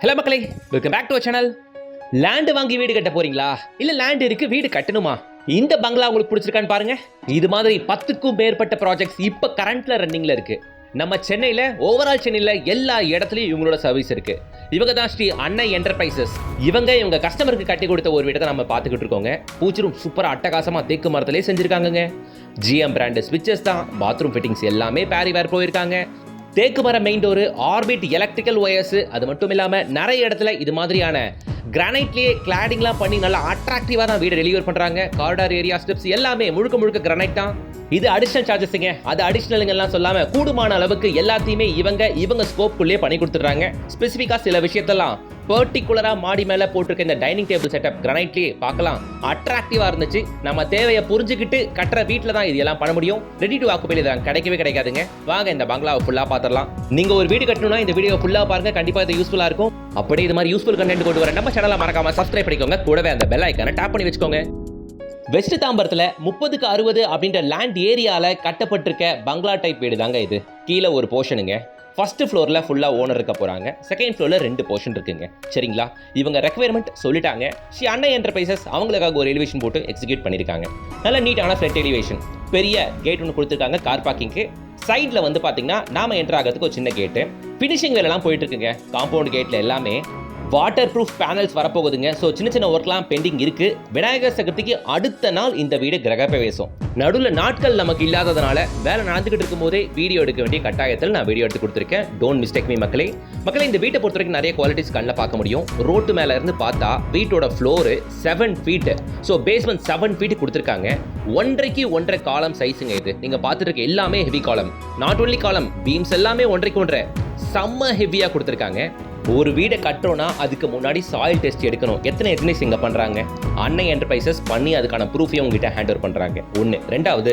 Hello மக்களே, welcome back to channel. Land வாங்கி வீடு கட்ட போறீங்களா? இல்ல லேண்ட் இருக்கு வீடு கட்டணுமா? இந்த பங்களா உங்களுக்கு பிடிச்சிருக்கான்னு பாருங்க. இது மாதிரி 10க்கும் மேற்பட்ட ப்ராஜெக்ட்ஸ் இப்ப கரண்ட்ல ரன்னிங்ல இருக்கு. நம்ம சென்னையில ஓவரால் சென்னையில எல்லா இடத்துலயும் இவங்களோட சர்வீஸ் இருக்கு. இவங்க தான் ஸ்ரீ அன்னை என்டர்பிரைசஸ். இவங்க கஸ்டமருக்கு கட்டி கொடுத்த ஒரு வீட்டை நம்ம பார்த்துக்கிட்டு இருக்கோங்க. பூச்சரும் சூப்பரா அட்டகாசமா தேக்கு மரத்திலே செஞ்சிருக்காங்க. ஜிஎம் பிராண்ட் ஸ்விட்சஸ் தான், பாத்ரூம் ஃபிட்டிங்ஸ் எல்லாமே பேரிவேர் போயிருக்காங்க. தேக்கு மர main door, orbit electrical wires, அது மட்டும் இல்லாமல் நிறைய இடத்துல இது மாதிரியான கிரானைட்லேயே கிளாடிங்லாம் பண்ணி நல்லா அட்ராக்டிவாக தான் வீடு டெலிவர் பண்ணுறாங்க. காரிடார் ஏரியா ஸ்டெப்ஸ் எல்லாமே முழுக்க முழுக்க கிரானைட் தான். இது அடிஷனல் சார்ஜஸ்ங்க. அது அடிஷனலுங்கெல்லாம் சொல்லாமல் கூடுமான அளவுக்கு எல்லாத்தையுமே இவங்க ஸ்கோப்புக்குள்ளேயே பண்ணி கொடுத்துட்றாங்க. ஸ்பெசிஃபிக்காக சில விஷயத்தெல்லாம் பர்டிகுலராக மாடி மேலே போட்டிருக்க இந்த டைனிங் டேபிள் செட்டப் கிரானைட்லேயே பார்க்கலாம் அட்ராக்டிவாக இருந்துச்சு. நம்ம தேவையை புரிஞ்சுக்கிட்டு கட்டுற வீட்டில் தான் இது எல்லாம் பண்ண முடியும். ரெடி டு ஆக்குபை இதெல்லாம் கிடைக்கவே கிடைக்காதுங்க. வாங்க இந்த பங்களாவை ஃபுல்லாக பார்த்துடலாம். நீங்கள் ஒரு வீடு கட்டணும்னா இந்த வீடியோ ஃபுல்லாக பாருங்க, கண்டிப்பாக இது யூஸ்ஃபுல்லாக இருக்கும். அப்படியே இது மாதிரி யூஸ்ஃபுல் கண்டென்ட் கொண்டு வர நம்ம சேனலை மறக்காம சப்ஸ்கிரைப் பண்ணிக்கோங்க. கூடவே அந்த பெல் ஐக்கானை டேப் பண்ணி வச்சுக்கோங்க. வெஸ்ட் தாம்பரத்தில் 30க்கு 60 அப்படின்ற லேண்ட் ஏரியாவில் கட்டப்பட்டிருக்க பங்களா டைப் வீடு தாங்க இது. கீழே ஒரு போர்ஷனுங்க. ஃபர்ஸ்ட் ஃப்ளோரில் ஃபுல்லாக ஓனர் இருக்க போகிறாங்க. செகண்ட் ஃப்ளோரில் 2 போர்ஷன் இருக்குங்க. சரிங்களா, இவங்க ரெக்வயர்மெண்ட் சொல்லிட்டாங்க. ஸ்ரீ அன்னை என்டர்பிரைசஸ் அவங்களுக்காக ஒரு எலிவேஷன் போட்டு எக்ஸிக்யூட் பண்ணியிருக்காங்க. நல்ல நீட்டான ஃப்ளட் எலிவேஷன், பெரிய கேட் ஒன்று கொடுத்துருக்காங்க கார் பார்க்கிங்க்கு. சைடில் வந்து பார்த்தீங்கன்னா நாம என்டர் ஆகிறதுக்கு ஒரு சின்ன கேட்டு. ஃபினிஷிங் வேலைலாம் போயிட்டு இருக்குங்க. காம்பவுண்ட் கேட்டில் எல்லாமே வாட்டர் ப்ரூஃப் பேனல்ஸ் வரப்போகுதுங்க. ஸோ சின்ன சின்ன ஒர்க்லாம் பெண்டிங் இருக்கு. விநாயகர் சதுர்த்திக்கு அடுத்த நாள் இந்த வீடு கிரகப்பிரவேசம். நடுவில் நாட்கள் நமக்கு இல்லாததுனால வேலை நடந்துகிட்டு இருக்கும் போதே வீடியோ எடுக்க வேண்டிய கட்டாயத்தில் நான் வீடியோ எடுத்து கொடுத்துருக்கேன். டோன்ட் மிஸ்டேக் மீ மக்களே. இந்த வீட்டை பொறுத்த வரைக்கும் நிறைய குவாலிட்டிஸ் கண்ணில் பார்க்க முடியும். ரோட்டு மேலே இருந்து பார்த்தா வீட்டோட floor 7 feet. So basement 7 feet கொடுத்துருக்காங்க. 1.5 1.5 காலம் சைஸுங்க இது. நீங்கள் பார்த்துட்டு இருக்க எல்லாமே ஹெவி காலம். நாட் ஒன்லி காலம், பீம்ஸ் எல்லாமே 1.5 1.5 செம்ம ஹெவியாக கொடுத்துருக்காங்க. ஒரு வீடை கட்டுறோம்னா அதுக்கு முன்னாடி சாயில் டெஸ்ட் எடுக்கணும். எத்தனை எத்தனை இங்கே பண்ணுறாங்க. அன்னை என்டர்பிரைசஸ் பண்ணி அதுக்கான ப்ரூஃபையும் உங்ககிட்ட ஹேண்ட் ஓவர் பண்ணுறாங்க. ஒன்று. ரெண்டாவது,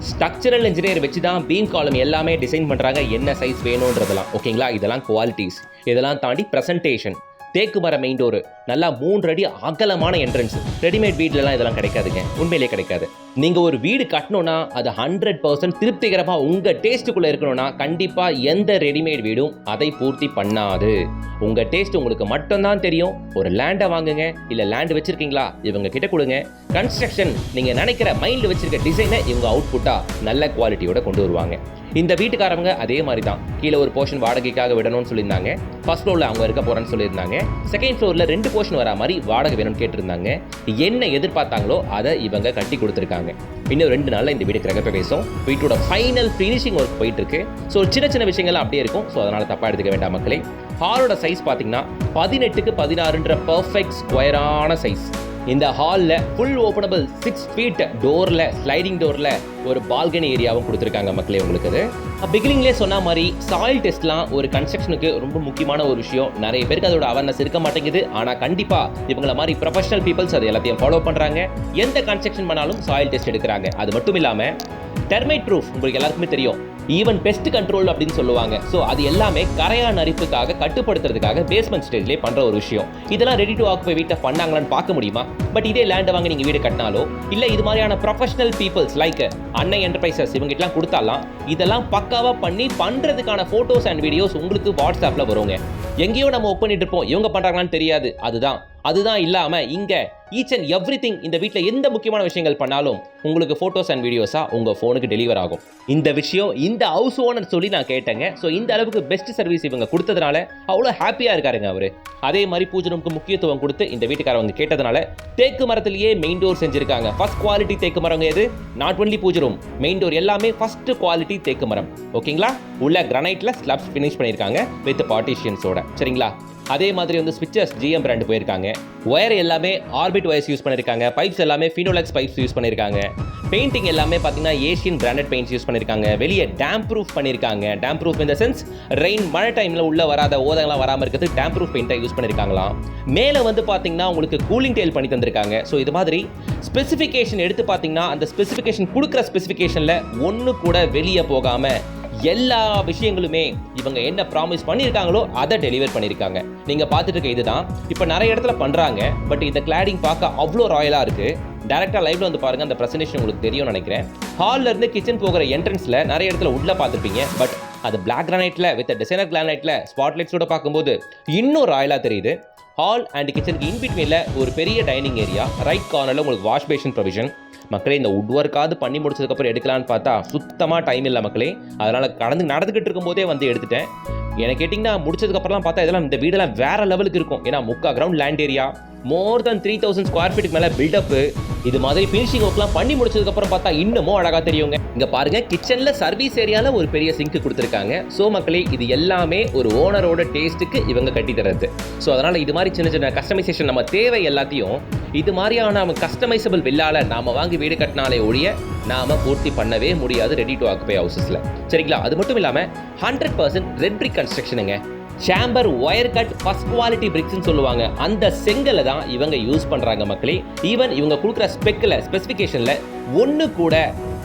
ஸ்ட்ரக்சரல் இன்ஜினியர் வச்சு தான் பீம் காலம் எல்லாமே டிசைன் பண்ணுறாங்க. என்ன சைஸ் வேணுன்றதெல்லாம் ஓகேங்களா. இதெல்லாம் குவாலிட்டிஸ். இதெல்லாம் தாண்டி ப்ரெசன்டேஷன். தேக்கு மர மெயின் டோரு, நல்லா 3 அடி அகலமான என்ட்ரன்ஸ். ரெடிமேட் வீட்லலாம் இதெல்லாம் கிடைக்காதுங்க, உண்மையிலே கிடைக்காது. நீங்கள் ஒரு வீடு கட்டணும்னா அது 100% திருப்திகரமாக உங்கள் டேஸ்ட்டுக்குள்ளே இருக்கணும்னா கண்டிப்பாக எந்த ரெடிமேட் வீடும் அதை பூர்த்தி பண்ணாது. உங்கள் டேஸ்ட் உங்களுக்கு மட்டும்தான் தெரியும். ஒரு லேண்டை வாங்குங்க, இல்லை லேண்ட் வச்சுருக்கீங்களா இவங்க கிட்ட கொடுங்க. கன்ஸ்ட்ரக்ஷன் நீங்கள் நினைக்கிற மைண்டில் வச்சிருக்க டிசைனை இவங்க அவுட்புட்டாக நல்ல குவாலிட்டியோட கொண்டு வருவாங்க. இந்த வீட்டுக்காரவங்க அதே மாதிரி தான். கீழே ஒரு போர்ஷன் வாடகைக்காக விடணும்னு சொல்லியிருந்தாங்க. ஃபர்ஸ்ட் ஃப்ளோரில் அவங்க இருக்க போகிறேன்னு சொல்லியிருந்தாங்க. செகண்ட் ஃப்ளோரில் 2 போர்ஷன் வரா மாதிரி வாடகை வேணும்னு கேட்டிருந்தாங்க. என்ன எதிர்பார்த்தாங்களோ அதை இவங்க கட்டி கொடுத்துருக்காங்க. இன்னும் 2 நாளில் இந்த வீடு கிரகப்பிரவேசம். வீட்டோட ஃபைனல் ஃபினிஷிங் ஒர்க் போயிட்டு இருக்கு. ஸோ சின்ன சின்ன விஷயங்கள்லாம் அப்படியே இருக்கும். ஸோ அதனால் தப்பாக எடுத்துக்க வேண்டாம் மக்களே. ஹாலோட சைஸ் பார்த்தீங்கன்னா 18க்கு 16 பர்ஃபெக்ட் ஸ்கொயரான சைஸ். இந்த ஹாலில் ஃபுல் ஓப்பனபிள் 6 feet டோரில், ஸ்லைடிங் டோரில் ஒரு பால்கனி ஏரியாவும் கொடுத்துருக்காங்க மக்களே. உங்களுக்கு அது பிகினிங்லேயே சொன்ன மாதிரி சாயில் டெஸ்ட்லாம் ஒரு கன்ஸ்ட்ரக்ஷனுக்கு ரொம்ப முக்கியமான ஒரு விஷயம். நிறைய பேருக்கு அதோட அவேர்னஸ் இருக்க மாட்டேங்குது. ஆனால் கண்டிப்பாக இவங்கள மாதிரி ப்ரொஃபஷனல் பீப்புள்ஸ் அது எல்லாத்தையும் ஃபாலோ பண்ணுறாங்க. எந்த கன்ஸ்ட்ரக்ஷன் பண்ணாலும் சாயில் டெஸ்ட் எடுக்கிறாங்க. அது மட்டும் இல்லாமல் டெர்மைட் ப்ரூஃப் உங்களுக்கு எல்லாருக்குமே தெரியும். ஈவன் பெஸ்ட் கண்ட்ரோல் அப்படின்னு சொல்லுவாங்க. ஸோ அது எல்லாமே கரையான் அரிப்புக்காக கட்டுப்படுத்துறதுக்காக பேஸ்மெண்ட் ஸ்டேஜ்லேயே பண்ணுற ஒரு விஷயம். இதெல்லாம் ரெடி டு ஆக்குபை வீட்டை பண்ணாங்களான்னு பார்க்க முடியுமா? பட் இதே லேண்டை வாங்கி நீங்கள் வீடு கட்டினாலோ இல்லை இது மாதிரியான ப்ரொஃபஷனல் பீப்புள்ஸ் லைக் அன்னை என்டர்பிரைசஸ் இவங்ககிட்டலாம் கொடுத்தாலாம் இதெல்லாம் பக்காவாக பண்ணி பண்ணுறதுக்கான ஃபோட்டோஸ் அண்ட் வீடியோஸ் உங்களுக்கு வாட்ஸ்அப்பில் வருங்க. எங்கேயோ நம்ம ஒர்க் பண்ணிட்டு இருப்போம், இவங்க பண்ணுறாங்களான்னு தெரியாது. அதுதான் இல்லாமல் இங்கே ஈச் அண்ட் எவ்ரி திங் இந்த வீட்டில் எந்த முக்கியமான விஷயங்கள் பண்ணாலும் உங்களுக்கு ஃபோட்டோஸ் அண்ட் வீடியோஸாக உங்கள் ஃபோனுக்கு டெலிவர் ஆகும். இந்த விஷயம் இந்த ஹவுஸ் ஓனர் சொல்லி நான் கேட்டேங்க. ஸோ இந்த அளவுக்கு பெஸ்ட் சர்வீஸ் இவங்க கொடுத்ததுனால அவ்வளோ ஹாப்பியாக இருக்காருங்க அவர். அதே மாதிரி பூஜை ரூமுக்கு முக்கியத்துவம் கொடுத்து இந்த வீட்டுக்காரவங்க கேட்டதுனால தேக்கு மரத்திலேயே மெயின் டோர் செஞ்சிருக்காங்க. ஃபர்ஸ்ட் குவாலிட்டி தேக்கு மரம் எது? நாட் ஒன்லி பூஜை ரூம், மெயின் டோர் எல்லாமே ஃபர்ஸ்ட் குவாலிட்டி தேக்கு மரம். ஓகேங்களா. உள்ள கிரானைட்ல ஸ்லாப்ஸ் ஃபினிஷ் பண்ணியிருக்காங்க வித் பார்ட்டிஷியன்ஸோட. சரிங்களா. அதே மாதிரி வந்து ஸ்விட்சஸ் ஜிஎம் பிராண்ட் போயிருக்காங்க. ஒயர் எல்லாமே ஆர்பிட் ஒயர்ஸ் யூஸ் பண்ணியிருக்காங்க. பைப்ஸ் எல்லாமே ஃபினோலெக்ஸ் பைப்ஸ் யூஸ் பண்ணியிருக்காங்க. பெயிண்டிங் எல்லாமே பார்த்தீங்கன்னா ஏஷியன் பிராண்டட் பெயிண்ட்ஸ் யூஸ் பண்ணியிருக்காங்க. வெளியே டேம் ப்ரூஃப் பண்ணியிருக்காங்க. டேம் ப்ரூஃப் இந்த சென்ஸ் ரெயின் மழை டைமில் உள்ள வராத ஓதங்கள்லாம் வராமல் இருக்கிறது டேம் ப்ரூஃப் பெயிண்ட்டாக யூஸ் பண்ணியிருக்காங்களாம். மேலே வந்து பார்த்தீங்கன்னா உங்களுக்கு கூலிங் டெயில் பண்ணி தந்திருக்காங்க. ஸோ இது மாதிரி ஸ்பெசிஃபிகேஷன் எடுத்து பார்த்தீங்கன்னா அந்த ஸ்பெசிஃபிகேஷன் கொடுக்குற ஸ்பெசிஃபிகேஷனில் ஒன்று கூட வெளியே போகாமல் எல்லா விஷயங்களுமே இவங்க என்ன ப்ராமிஸ் பண்ணியிருக்காங்களோ அதை டெலிவர் பண்ணியிருக்காங்க. நீங்கள் பார்த்துட்டு இருக்க இதுதான் இப்போ நிறைய இடத்துல பண்ணுறாங்க. பட் இந்த கிளாடிங் பார்க்க அவ்வளோ ராயலாக இருக்குது. டேரெக்டாக லைவ்ல வந்து பாருங்கள், அந்த ப்ரெசன்டேஷன் உங்களுக்கு தெரியும்னு நினைக்கிறேன். ஹாலில் இருந்து கிச்சன் போகிற என்ட்ரன்ஸில் நிறைய இடத்துல உள்ள பார்த்துருப்பீங்க. பட் அது பிளாக் கிரானைட்ல வித் டிசைனர் கிரானைட்ல ஸ்பாட்லைட்ஸோட பார்க்கும்போது இன்னும் ராயலாக தெரியுது. ஹால் அண்ட் கிச்சனுக்கு இன்பிட்வீனில் ஒரு பெரிய டைனிங் ஏரியா, ரைட் கார்னரில் உங்களுக்கு வாஷ் பேஷன் ப்ரொவிஷன். மக்களே, இந்த வுட் ஒர்க்காவது பண்ணி முடிச்சதுக்கப்புறம் எடுக்கலான்னு பார்த்தா சுத்தமாக டைம் இல்லை மக்களே. அதனால் நடந்துக்கிட்டு இருக்கும்போதே வந்து எடுத்துட்டேன். எனக்கு கேட்டிங்கன்னா முடிச்சதுக்கப்புறம்லாம் பார்த்தா இதெல்லாம் இந்த வீடெல்லாம் வேற லெவலுக்கு இருக்கும். ஏன்னா 3/4 கிரவுண்ட் லேண்ட் ஏரியா, மோர் தென் 3000 ஸ்கொயர் ஃபீட்டுக்கு மேலே பில்டப்பு. இது மாதிரி ஃபினிஷிங் ஒர்க்லாம் பண்ணி முடிச்சதுக்கப்புறம் பார்த்தா இன்னமும் அழகாக தெரியுங்க. இங்கே பாருங்க, கிச்சனில் சர்வீஸ் ஏரியாவில் ஒரு பெரிய சிங்க் கொடுத்துருக்காங்க. ஸோ மக்களே, இது எல்லாமே ஒரு ஓனரோட டேஸ்ட்டுக்கு இவங்க கட்டி தர்றது. ஸோ அதனால் இது மாதிரி சின்ன சின்ன கஸ்டமைசேஷன் நம்ம தேவை எல்லாத்தையும் இது மாதிரியான நம்ம கஸ்டமைசபிள் வில்லால நாம வாங்கி வீடு கட்டினாலே ஒழிய நாம பூர்த்தி பண்ணவே முடியாது ரெடி டு ஆக்குபை ஹவுசஸ்ல. சரிங்களா? அது மட்டும் இல்லாமல் 100% ரெட் பிரிக் கன்ஸ்ட்ரக்ஷனுங்க. Chamber wire cut first quality பிரிக்ஸ்ன்னு சொல்லுவாங்க. அந்த செங்கலை தான் இவங்க யூஸ் பண்ணுறாங்க மக்களே. ஈவன் இவங்க கொடுக்குற ஸ்பெசிஃபிகேஷனில் ஒன்று கூட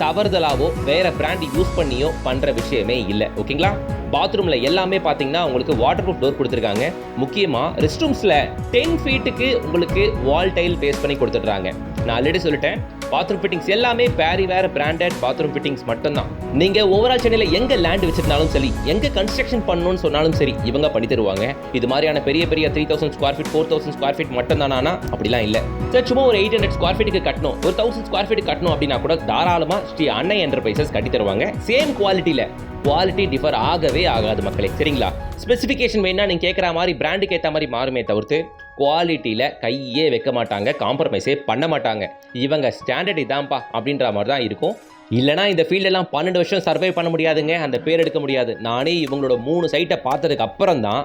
தவறுதலாவோ வேற பிராண்ட் யூஸ் பண்ணியோ பண்ணுற விஷயமே இல்லை. ஓகேங்களா? பாத்ரூமில் எல்லாமே பார்த்தீங்கன்னா உங்களுக்கு வாட்டர் ப்ரூஃப் டோர் கொடுத்துருக்காங்க. முக்கியமாக ரெஸ்ட் ரூம்ஸில் 10 ஃபீட்டுக்கு உங்களுக்கு வால் டைல் பேஸ் பண்ணி கொடுத்துட்றாங்க. நான் ஆல்ரெடி சொல்லிட்டேன், பாத்ரூம் ஃபிட்டிங்ஸ் எல்லாமே வேற பிராண்டட் பாத்ரூம் ஃபிட்டிங்ஸ் மட்டும்தான். நீங்கள் ஓவரால் சென்னையில் எங்கே லேண்ட் வச்சிருந்தாலும் சரி, எங்கே கன்ஸ்ட்ரக்ஷன் பண்ணணும்னு சொன்னாலும் சரி, இவங்க பண்ணி தருவாங்க. இது மாதிரியான பெரிய 3000 ஸ்கொயர் ஃபீட் 4000 ஸ்கொயர் ஃபீட் மட்டும் தானா? அப்படிலாம் இல்லை சார். சும்மா ஒரு 800 ஸ்கொயர் ஃபீட்டுக்கு கட்டணும், ஒரு 1000 ஸ்கொயர் ஃபீட் கட்டணும் அப்படின்னா கூட தாராளமாக ஸ்ரீ அன்னை என்டர்பிரைசஸ் கட்டி தருவாங்க. சேம் குவாலிட்டியில். குவாலிட்டி டிஃபர் ஆகவே ஆகாது மக்களே. சரிங்களா? ஸ்பெசிஃபிகேஷன் வேணா நீங்கள் கேட்குற மாதிரி பிராண்டுக்கு ஏற்ற மாதிரி மாறுமே தவிர்த்து குவாலிட்டியில் கையே வைக்க மாட்டாங்க, காம்ப்ரமைஸே பண்ண மாட்டாங்க. இவங்க ஸ்டாண்டர்ட் இதான்ப்பா அப்படின்ற மாதிரி தான் இருக்கும். இல்லைனா இந்த ஃபீல்டெல்லாம் 12 வருஷம் சர்வை பண்ண முடியாதுங்க, அந்த பேர் எடுக்க முடியாது. நானே இவங்களோட 3 சைட்டை பார்த்ததுக்கு அப்புறம் தான்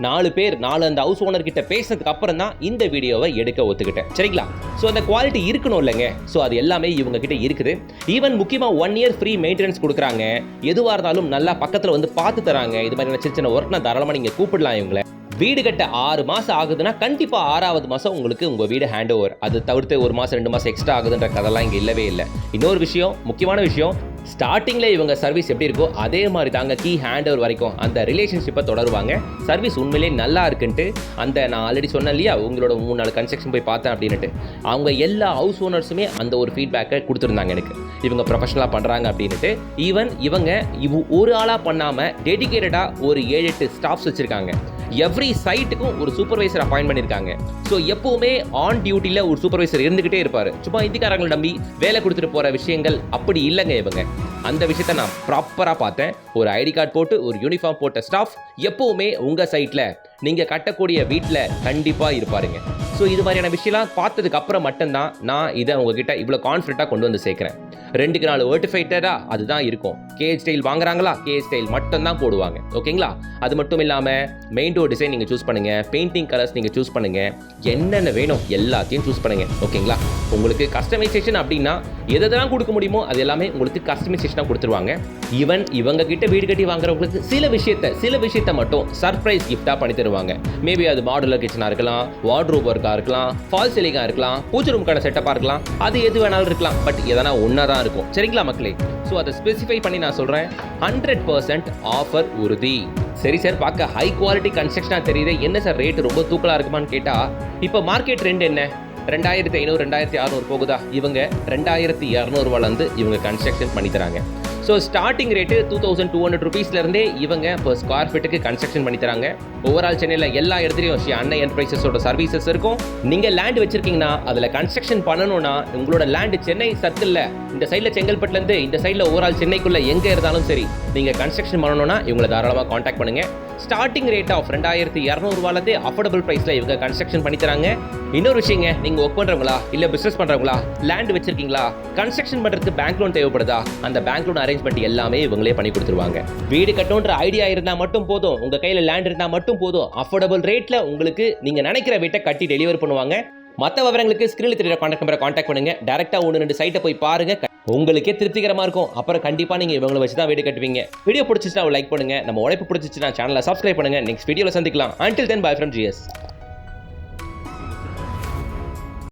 4 அந்த ஹவுஸ் ஓனர் கிட்ட பேசினதுக்கு அப்புறம் தான் இந்த வீடியோவை எடுக்க ஒத்துக்கிட்டேன். சரிங்களா? ஸோ அந்த குவாலிட்டி இருக்கணும் இல்லைங்க. ஸோ அது எல்லாமே இவங்க கிட்ட இருக்குது. ஈவன் முக்கியமாக 1 இயர் ஃப்ரீ மெயின்டெனன்ஸ் கொடுக்குறாங்க. எதுவாக இருந்தாலும் நல்லா பக்கத்தில் வந்து பார்த்து தராங்க. இது மாதிரியான சின்ன சின்ன ஒர்க்னா தாராளமாக நீங்கள் கூப்பிடலாம் இவங்களை. வீடு கட்ட 6 மாதம் ஆகுதுன்னா கண்டிப்பாக 6வது மாதம் உங்களுக்கு உங்கள் வீடு ஹேண்ட் ஓவர். அது தவிர்த்து 1 மாதம் 2 மாதம் எக்ஸ்ட்ரா ஆகுதுன்ற கதெல்லாம் இங்கே இல்லவே இல்லை. இன்னொரு விஷயம், முக்கியமான விஷயம், ஸ்டார்டிங்கில் இவங்க சர்வீஸ் எப்படி இருக்கோ அதே மாதிரி தாங்க கீ ஹேண்ட் ஓவர் வரைக்கும் அந்த ரிலேஷன்ஷிப்பை தொடருவாங்க. சர்வீஸ் உண்மையிலே நல்லா இருக்குன்ட்டு அந்த நான் ஆல்ரெடி சொன்னேன் இல்லையா, உங்களோட 3 நாள் கன்ஸ்ட்ரக்ஷன் போய் பார்த்தேன் அப்படின்ட்டு, அவங்க எல்லா ஹவுஸ் ஓனர்ஸுமே அந்த ஒரு ஃபீட்பேக்கை கொடுத்துருந்தாங்க எனக்கு. இவங்க ப்ரொஃபஷனலாக பண்ணுறாங்க அப்படின்ட்டு. ஈவன் இவங்க ஒரு ஆளாக பண்ணாமல் டெடிகேட்டடாக ஒரு 7-8 ஸ்டாஃப்ஸ் வச்சுருக்காங்க. எவ்ரி சைட்டுக்கும் ஒரு சூப்பர்வைசர் அப்பாயின்ட் பண்ணியிருக்காங்க. ஸோ எப்போவுமே ஆன் டியூட்டியில் ஒரு சூப்பர்வைசர் இருந்துகிட்டே இருப்பார். சும்மா இந்திக்காரங்களை நம்பி வேலை கொடுத்துட்டு போகிற விஷயங்கள் அப்படி இல்லைங்க இவங்க. அந்த விஷயத்தை நான் ப்ராப்பராக பார்த்தேன். ஒரு ஐடி கார்டு போட்டு ஒரு யூனிஃபார்ம் போட்ட ஸ்டாஃப் எப்போவுமே உங்கள் சைட்டில் நீங்கள் கட்டக்கூடிய வீட்டில் கண்டிப்பாக இருப்பாருங்க. ஸோ இது மாதிரியான விஷயம்லாம் பார்த்ததுக்கு அப்புறம் மட்டும்தான் நான் இதை உங்ககிட்ட இவ்வளோ கான்ஃபிடென்ட்டாக கொண்டு வந்து சேர்க்குறேன். 2க்கு 4 வெர்டிஃபைட்டடாக அதுதான் இருக்கும். கேஜ் ஸ்டைல் வாங்குறாங்களா, கேஜ் ஸ்டைல் மட்டும் தான் போடுவாங்க. ஓகேங்களா? அது மட்டும் இல்லாமல் மெயின் டோர் டிசைன் நீங்கள் சூஸ் பண்ணுங்கள், பெயிண்டிங் கலர்ஸ் நீங்கள் சூஸ் பண்ணுங்கள், என்னென்ன வேணும் எல்லாத்தையும் சூஸ் பண்ணுங்கள். ஓகேங்களா? உங்களுக்கு கஸ்டமைசேஷன் அப்படின்னா எதெல்லாம் கொடுக்க முடியுமோ அது எல்லாமே உங்களுக்கு கஸ்டமைசேஷனாக கொடுத்துருவாங்க. ஈவன் இவங்க கிட்ட வீடு கட்டி வாங்குறவங்களுக்கு சில விஷயத்த மட்டும் சர்ப்ரைஸ் கிஃப்டாக பண்ணி தருவாங்க. மேபி அது மாடுலர் கிச்சனாக இருக்கலாம், வார்ட்ரோப் ஒர்க்காக இருக்கலாம், ஃபால் சீலிங்காக இருக்கலாம், பூஜை ரூமுக்கான செட்டப்பாக இருக்கலாம், அது எது வேணாலும் இருக்கலாம். பட் எதனா ஒன்றா தான் இருக்கும். சரிங்களா மக்களே? ஸோ அதை ஸ்பெசிஃபை பண்ணி நான் சொல்கிறேன், 100% ஆஃபர் உறுதி. சரி சார், பார்க்க ஹை குவாலிட்டி கன்ஸ்ட்ரக்ஷனாக தெரியுது, என்ன சார் ரேட்டு ரொம்ப தூக்கலாக இருக்குமான்னு கேட்டால், இப்போ மார்க்கெட் ரெண்ட் என்ன 2500 2600 போகுதா? இவங்க 2200 இவங்க கன்ஸ்ட்ரக்ஷன் பண்ணி தராங்க. ஸோ ஸ்டார்டிங் ரேட்டு 2200 ருபீஸ்லேருந்தே இவங்க இப்போ ஸ்கொயர் ஃபீட்டுக்கு கன்ஸ்ட்ரக்ஷன் பண்ணி தராங்க. ஓவரால் சென்னையில் எல்லா இடத்துலையும் ஸ்ரீ அன்னை என்டர்பிரைசஸோட சர்வீசஸ் இருக்கும். நீங்கள் லேண்ட் வச்சிருக்கீங்கன்னா அதில் கன்ஸ்ட்ரக்ஷன் பண்ணணும்னா உங்களோட லேண்டு சென்னை சர்க்கிளில் இந்த சைடில் செங்கல்பட்டுலேருந்து இந்த சைடில் ஓவரால் சென்னைக்குள்ளே எங்கே இருந்தாலும் சரி, நீங்கள் கன்ஸ்ட்ரக்ஷன் பண்ணணும்னா இவங்களை தாராளமாக காண்டாக்ட் பண்ணுங்கள். ஸ்டார்டிங் ரேட் ஆஃப் 2200 அஃபோர்டபுள் ப்ரைஸில் இவங்க கன்ஸ்ட்ரக்ஷன் பண்ணி தராங்க. இன்னொரு விஷயங்க, நீங்கள் ஒர்க் பண்ணுறவங்களா இல்லை பிஸ்னஸ் பண்ணுறவங்களா, லேண்ட் வச்சிருக்கீங்களா, கன்ஸ்ட்ரக்ஷன் பண்ணுறதுக்கு பேங்க் லோன் தேவைப்படுதா, அந்த பேங்க் லோன் அரேஞ்ச்மெண்ட் எல்லாமே இவங்களே பண்ணி கொடுத்துருவாங்க. வீடு கட்டணுன்ற ஐடியா இருந்தால் மட்டும் போதும், உங்கள் கையில் லேண்ட் இருந்தால் மட்டும் போதும், அஃபோர்டபுள் ரேட்டில் உங்களுக்கு நீங்கள் நினைக்கிற வீட்டை கட்டி டெலிவர் பண்ணுவாங்க. மற்ற விவரங்களுக்கு ஸ்கிரீனில் தெரியுற கான்டாக்ட் நம்பரை கான்டாக்ட் பண்ணுங்க. டேரெக்டாக 1-2 சைட்டை போய் பாருங்க, உங்களுக்கே திருப்திகரமாக இருக்கும். அப்புறம் கண்டிப்பாக நீங்கள் இவங்களை வச்சு தான் வீடு கட்டுவீங்க. வீடியோ பிடிச்சிச்சுன்னா லைக் பண்ணுங்க, நம்ம உழைப்பு பிடிச்சிச்சுன்னா சேனலை சப்ஸ்கிரைப் பண்ணுங்க. நெக்ஸ்ட் வீடியோவில் சந்திக்கலாம். Until then, bye from GS.